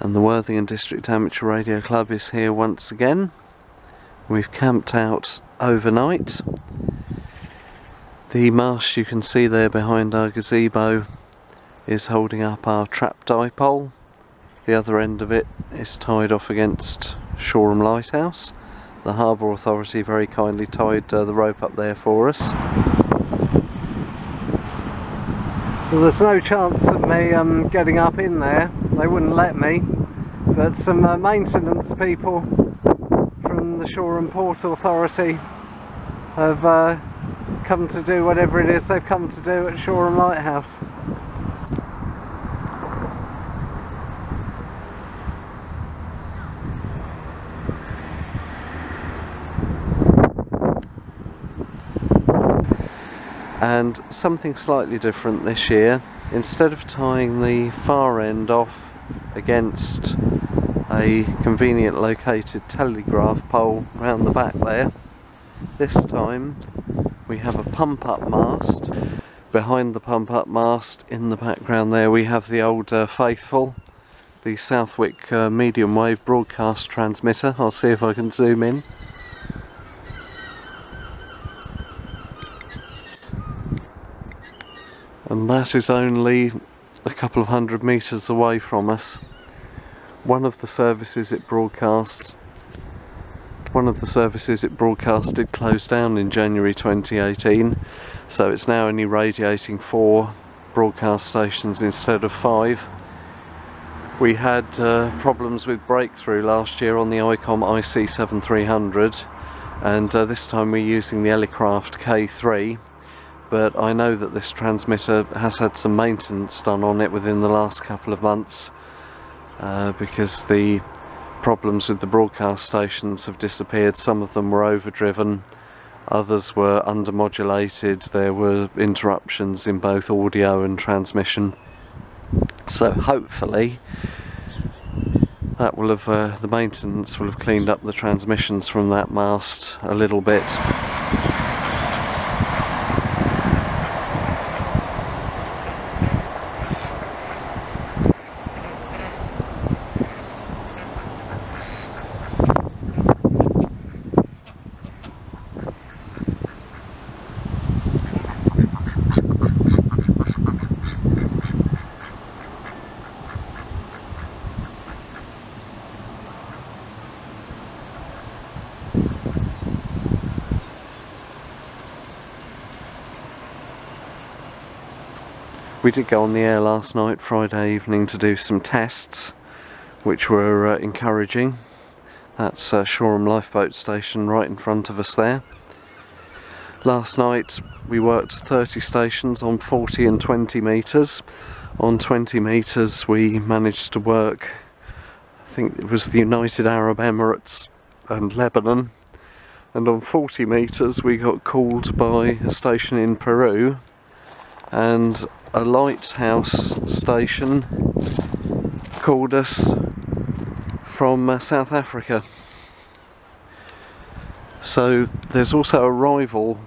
And the Worthing District Amateur Radio Club is here once again. We've camped out overnight. The mast you can see there behind our gazebo is holding up our trap dipole. The other end of it is tied off against Shoreham Lighthouse. The Harbour Authority very kindly tied the rope up there for us. Well, there's no chance of me getting up in there. They wouldn't let me. But some maintenance people from the Shoreham Port Authority have come to do whatever it is they've come to do at Shoreham Lighthouse. And something slightly different this year, instead of tying the far end off against a convenient located telegraph pole round the back there, this time we have a pump up mast. Behind the pump up mast in the background there we have the old faithful, the Southwick Medium Wave broadcast transmitter. I'll see if I can zoom in. And that is only a couple of 100 metres away from us. One of the services it broadcasted closed down in January 2018, so it's now only radiating 4 broadcast stations instead of 5. We had problems with breakthrough last year on the ICOM IC7300, and this time we're using the Ellicraft K3. But I know that this transmitter has had some maintenance done on it within the last couple of months because the problems with the broadcast stations have disappeared. Some of them were overdriven, others were undermodulated, there were interruptions in both audio and transmission. So hopefully that will have, the maintenance will have cleaned up the transmissions from that mast a little bit. We did go on the air last night, Friday evening, to do some tests, which were encouraging. That's Shoreham Lifeboat station right in front of us there. Last night we worked 30 stations on 40 and 20 metres. On 20 metres we managed to work, I think it was the United Arab Emirates and Lebanon. And on 40 metres we got called by a station in Peru, and a lighthouse station called us from South Africa. So there's also a rival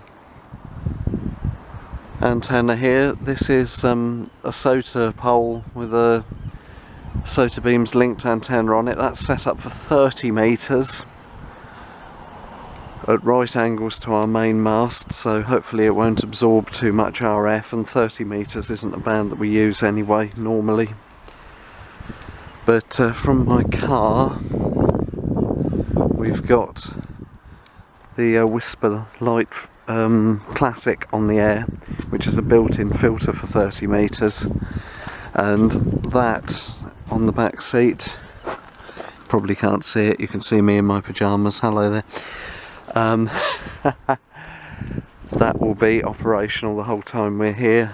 antenna here. This is a SOTA pole with a SOTA beams linked antenna on it. That's set up for 30 metres at right angles to our main mast, so hopefully it won't absorb too much RF, and 30 metres isn't a band that we use anyway normally. But from my car we've got the Whisper Light Classic on the air, which is a built-in filter for 30 metres, and that on the back seat, probably can't see it, you can see me in my pyjamas, hello there. That will be operational the whole time we're here.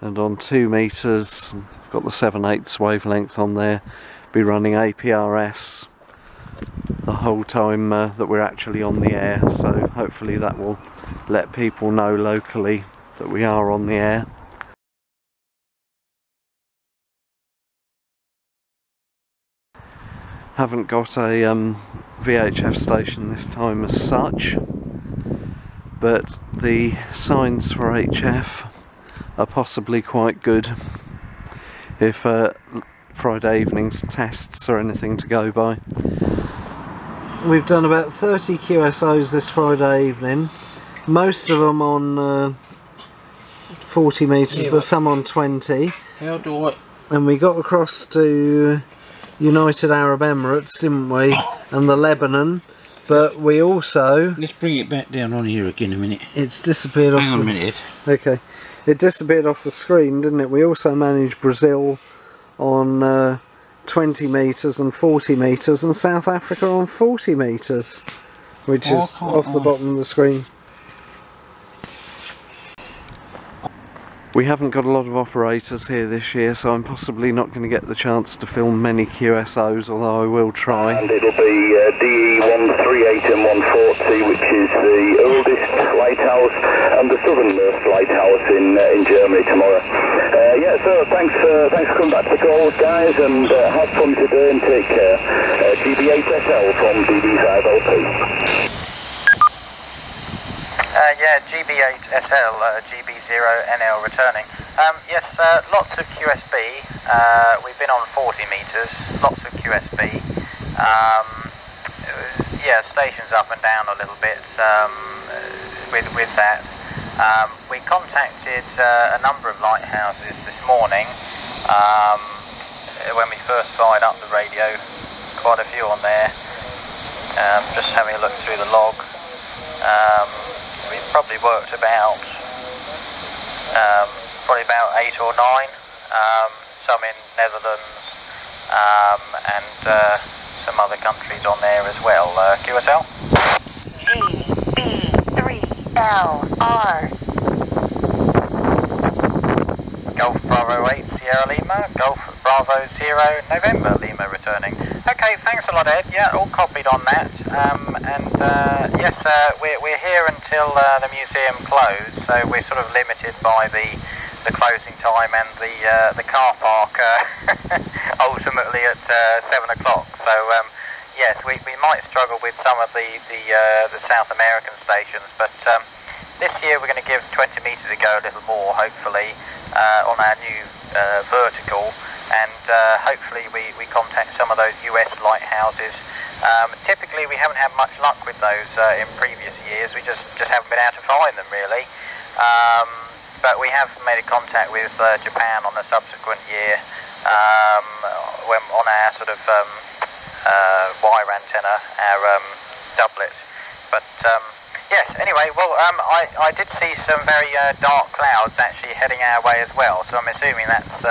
And on 2 metres, got the 7/8 wavelength on there, be running APRS the whole time that we're actually on the air, so hopefully that will let people know locally that we are on the air. Haven't got a VHF station this time as such, but the signs for HF are possibly quite good if Friday evening's tests are anything to go by. We've done about 30 QSOs this Friday evening, most of them on 40 metres, but some on 20. How do I... And we got across to United Arab Emirates, didn't we, and the Lebanon, but we also... Let's bring it back down on here again a minute. It's disappeared off... Hang on a minute. Okay. It disappeared off the screen, didn't it? We also managed Brazil on 20 metres and 40 metres, and South Africa on 40 metres, which is off the bottom of the screen. We haven't got a lot of operators here this year, so I'm possibly not going to get the chance to film many QSOs, although I will try. And it'll be DE138 and 140, which is the oldest lighthouse and the southernmost lighthouse in Germany tomorrow. Yeah, so thanks for coming back to the calls, guys, and have fun today and take care. GB8SL from DB5LP. Yeah, GB8SL, GB0NL returning. Yes, lots of QSB. We've been on 40 metres, lots of QSB. Yeah, stations up and down a little bit with that. We contacted a number of lighthouses this morning when we first fired up the radio. Quite a few on there. Just having a look through the log. We've probably worked about 8 or 9. Some in Netherlands and some other countries on there as well. QSL? GB3LR. Golf Bravo 8 Sierra Lima, Golf Bravo 0 November Lima returning. Okay, thanks a lot, Ed. Yeah, all copied on that. Yes, we're here until the museum closed, so we're sort of limited by the closing time and the car park ultimately at 7 o'clock. So yes, we might struggle with some of the South American stations, but this year we're going to give 20 metres a go, a little more, hopefully, on our new vertical, and hopefully we contact some of those US lighthouses. Typically we haven't had much luck with those in previous years. We just haven't been able to find them, really. But we have made a contact with Japan on a subsequent year when on our sort of wire antenna, our doublet. But yes, anyway, well, I did see some very dark clouds actually heading our way as well, so I'm assuming that's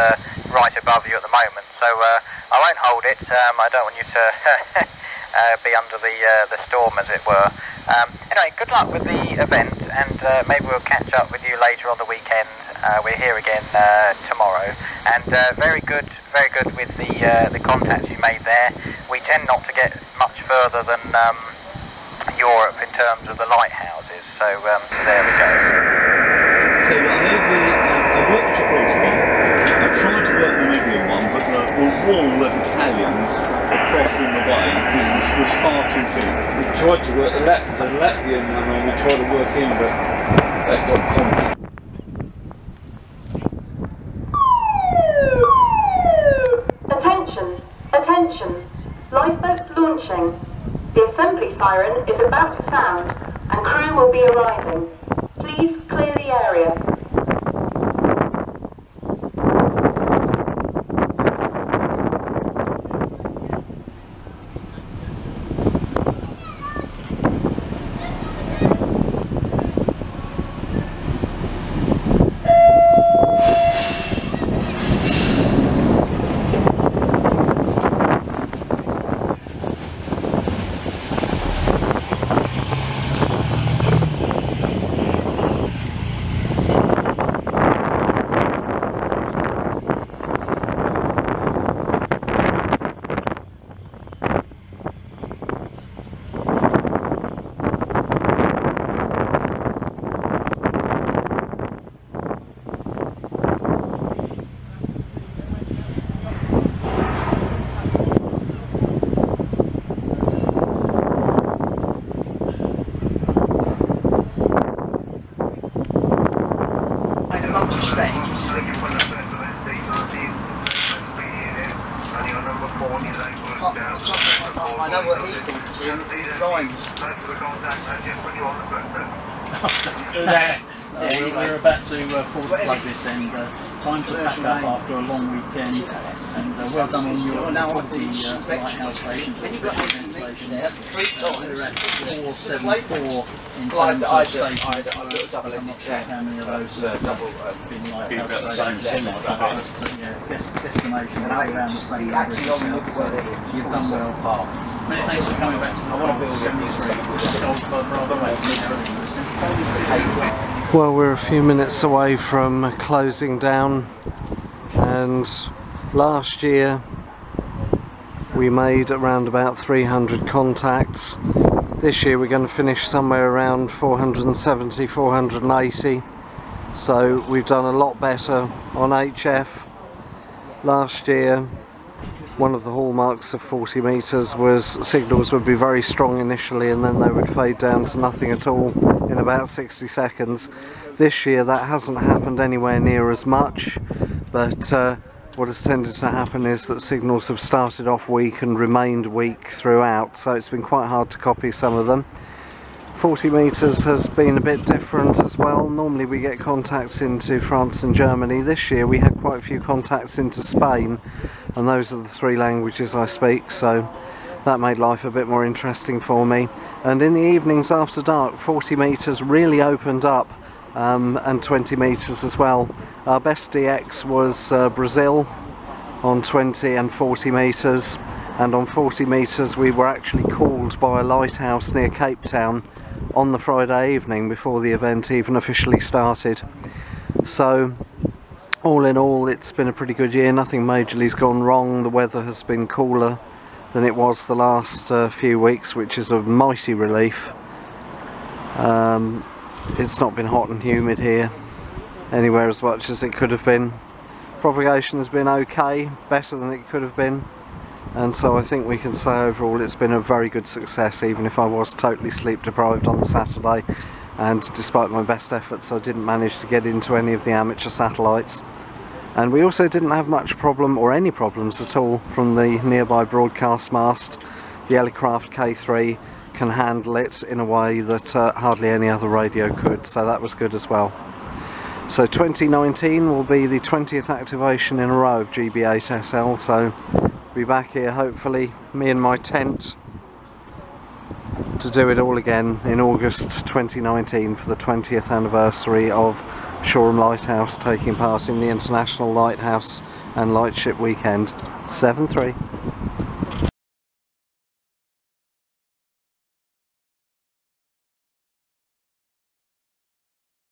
right above you at the moment. So I won't hold it. I don't want you to be under the storm, as it were. Anyway, good luck with the event, and maybe we'll catch up with you later on the weekend. We're here again tomorrow, and very good with the contacts you made there. We tend not to get much further than Europe in terms of the lighthouses, so there we go. So I worked the Gibraltar one, I tried to work the Libyan one, but the wall of Italians crossing the way was far too deep. We tried to work the Latvian one, and we tried to work in, but that got complicated. Attention, lifeboat launching. The assembly siren is about to sound, and crew will be arriving. Please clear the area. stage, which is really I know what he thinks, he rhymes. We're about to plug this end. Time to pack up after a long weekend, and well done on your 40 lighthouse stations. 474 in terms of stations. I'm not sure how many of those have been lighthouse stations. Destination around the same number. You've done well. Many thanks for coming back to the Golf 73. Golf Bravo 8. Well, we're a few minutes away from closing down, and last year we made around about 300 contacts. This year we're going to finish somewhere around 470, 480, so we've done a lot better on HF. Last year, one of the hallmarks of 40 metres was signals would be very strong initially and then they would fade down to nothing at all in about 60 seconds. This year that hasn't happened anywhere near as much, but what has tended to happen is that signals have started off weak and remained weak throughout, so it's been quite hard to copy some of them. 40 metres has been a bit different as well. Normally we get contacts into France and Germany. This year we had quite a few contacts into Spain, and those are the three languages I speak, so that made life a bit more interesting for me. And in the evenings after dark, 40 metres really opened up, and 20 metres as well. Our best DX was Brazil on 20 and 40 metres, and on 40 metres we were actually called by a lighthouse near Cape Town on the Friday evening before the event even officially started. So all in all, it's been a pretty good year. Nothing majorly's gone wrong. The weather has been cooler than it was the last few weeks, which is a mighty relief. It's not been hot and humid here anywhere as much as it could have been. Propagation has been okay, better than it could have been, and so I think we can say overall it's been a very good success, even if I was totally sleep deprived on the Saturday, and despite my best efforts I didn't manage to get into any of the amateur satellites. And we also didn't have much problem, or any problems at all, from the nearby broadcast mast. The Ellicraft K3 can handle it in a way that hardly any other radio could, so that was good as well. So 2019 will be the 20th activation in a row of GB8SL, so we'll be back here hopefully, me and my tent, to do it all again in August 2019 for the 20th anniversary of Shoreham Lighthouse taking part in the International Lighthouse and Lightship weekend. 7-3.